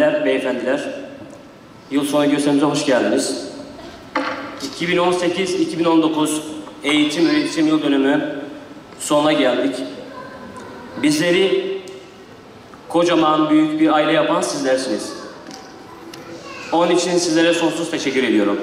hanımefendiler, beyefendiler, yıl sonu gösterimize hoş geldiniz. 2018-2019 eğitim öğretim yıl dönümü sonuna geldik. Bizleri kocaman büyük bir aile yapan sizlersiniz. Onun için sizlere sonsuz teşekkür ediyorum.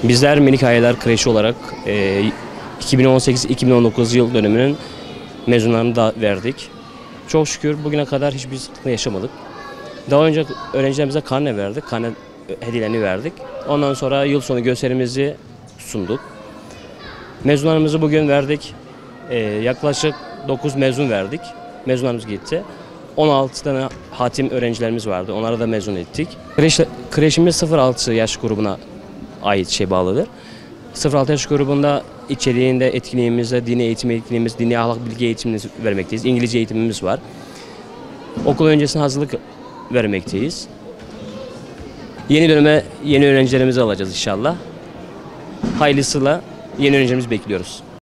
Bizler Melik Aileler Kreşi olarak 2018-2019 yıl dönümünün mezunlarını da verdik. Çok şükür bugüne kadar hiçbir sıkıntı yaşamadık. Daha önce öğrencilerimize karne verdik, karne hediyelerini verdik. Ondan sonra yıl sonu gösterimizi sunduk. Mezunlarımızı bugün verdik. Yaklaşık 9 mezun verdik. Mezunlarımız gitti. 16 tane hatim öğrencilerimiz vardı. Onları da mezun ettik. Kreşimiz 0-6 yaş grubuna ait bağlıdır. 0-6 yaş grubunda içeriğinde etkinliğimizde dini eğitim etkinliğimiz, dini ahlak bilgi eğitimimizi vermekteyiz. İngilizce eğitimimiz var. Okul öncesinde hazırlık vermekteyiz. Yeni döneme yeni öğrencilerimizi alacağız inşallah. Hayırlısıyla yeni öğrencilerimizi bekliyoruz.